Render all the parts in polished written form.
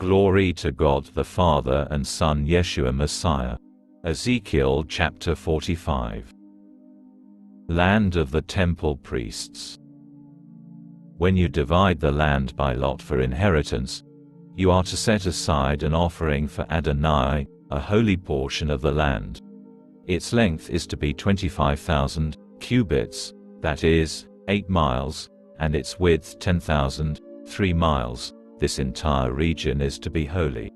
Glory to God the Father and Son Yeshua Messiah. Ezekiel chapter 45. Land of the temple priests. When you divide the land by lot for inheritance, you are to set aside an offering for Adonai, a holy portion of the land. Its length is to be 25,000 cubits, that is, 8 miles, and its width 10,000, 3 miles. This entire region is to be holy.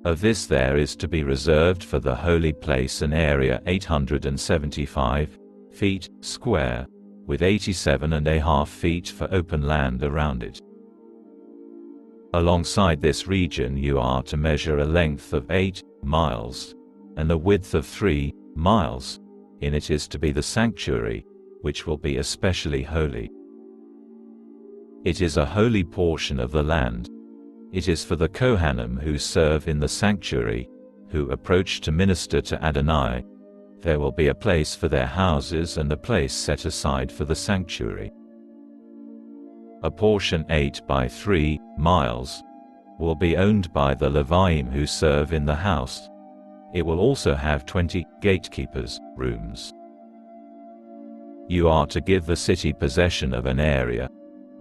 Of this there is to be reserved for the holy place an area 875 feet square, with 87.5 feet for open land around it. Alongside this region you are to measure a length of 8 miles, and a width of 3 miles. In it is to be the sanctuary, which will be especially holy. It is a holy portion of the land. It is for the Kohanim who serve in the sanctuary, who approach to minister to Adonai. There will be a place for their houses and a place set aside for the sanctuary. A portion 8 by 3 miles will be owned by the Leviim who serve in the house. It will also have 20 gatekeepers' rooms. You are to give the city possession of an area,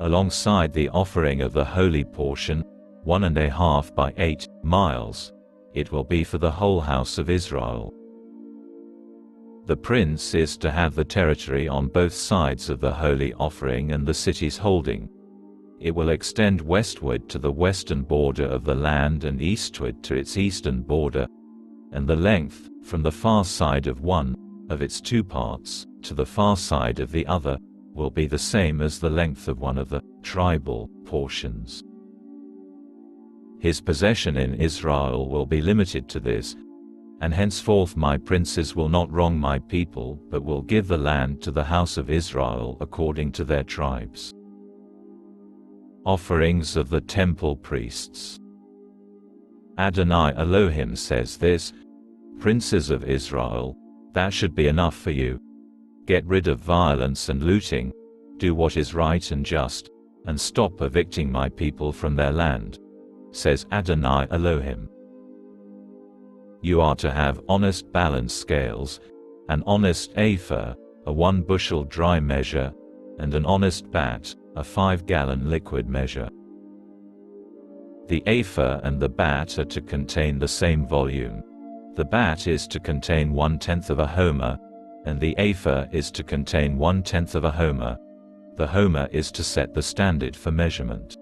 alongside the offering of the holy portion, 1.5 by 8 miles. It will be for the whole house of Israel. The prince is to have the territory on both sides of the holy offering and the city's holding. It will extend westward to the western border of the land and eastward to its eastern border, and the length, from the far side of one of its 2 parts to the far side of the other, will be the same as the length of one of the tribal portions. His possession in Israel will be limited to this, and henceforth my princes will not wrong my people, but will give the land to the house of Israel according to their tribes. Offerings of the temple priests. Adonai Elohim says this: Princes of Israel, that should be enough for you. Get rid of violence and looting, do what is right and just, and stop evicting my people from their land, says Adonai Elohim. You are to have honest balance scales, an honest ephah, a 1-bushel dry measure, and an honest bat, a 5-gallon liquid measure. The ephah and the bat are to contain the same volume. The bat is to contain 1/10 of a homer, and the ephah is to contain 1/10 of a homer. The homer is to set the standard for measurement.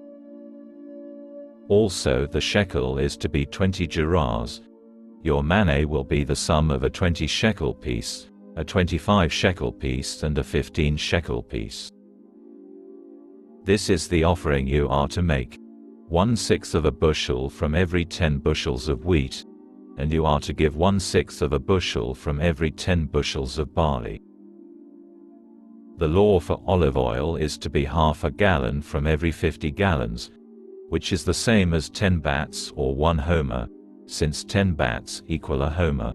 Also the shekel is to be 20 gerahs. Your maneh will be the sum of a 20 shekel piece, a 25 shekel piece and a 15 shekel piece. This is the offering you are to make: 1/6 of a bushel from every 10 bushels of wheat, and you are to give 1/6 of a bushel from every 10 bushels of barley. The law for olive oil is to be 1/2 gallon from every 50 gallons, which is the same as 10 bats or 1 homer, since 10 bats equal a homer.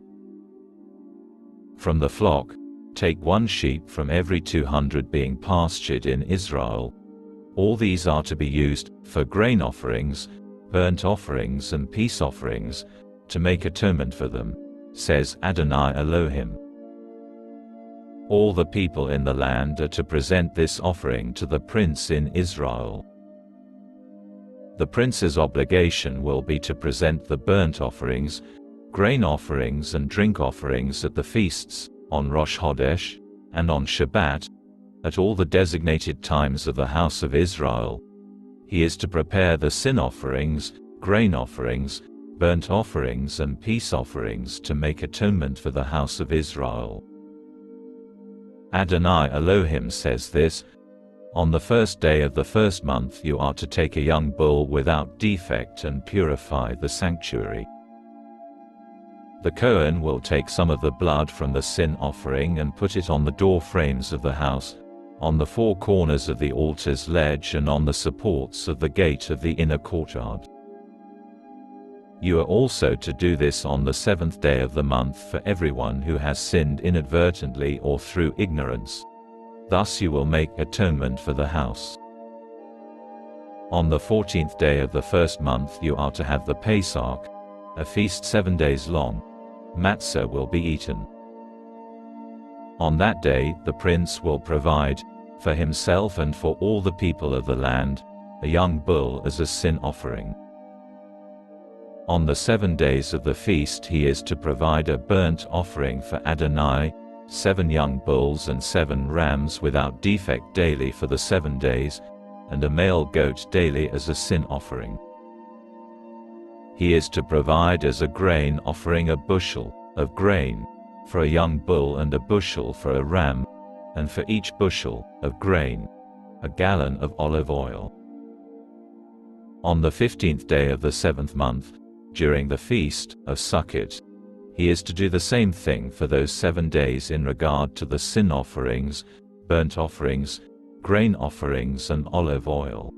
From the flock, take 1 sheep from every 200 being pastured in Israel. All these are to be used for grain offerings, burnt offerings and peace offerings, to make atonement for them, says Adonai Elohim. All the people in the land are to present this offering to the prince in Israel. The prince's obligation will be to present the burnt offerings, grain offerings and drink offerings at the feasts, on Rosh Chodesh, and on Shabbat, at all the designated times of the house of Israel. He is to prepare the sin offerings, grain offerings, burnt offerings and peace offerings to make atonement for the house of Israel. Adonai Elohim says this: On the first day of the first month you are to take a young bull without defect and purify the sanctuary. The Kohen will take some of the blood from the sin offering and put it on the door frames of the house, on the 4 corners of the altar's ledge and on the supports of the gate of the inner courtyard. You are also to do this on the 7th day of the month for everyone who has sinned inadvertently or through ignorance. Thus you will make atonement for the house. On the 14th day of the first month you are to have the Pesach, a feast 7 days long. Matzah will be eaten. On that day the prince will provide, for himself and for all the people of the land, a young bull as a sin offering. On the 7 days of the feast he is to provide a burnt offering for Adonai, 7 young bulls and 7 rams without defect daily for the 7 days, and a male goat daily as a sin offering. He is to provide as a grain offering a bushel of grain for a young bull and a bushel for a ram, and for each bushel of grain, a gallon of olive oil. On the 15th day of the 7th month, during the feast of Sukkot, he is to do the same thing for those 7 days in regard to the sin offerings, burnt offerings, grain offerings and olive oil.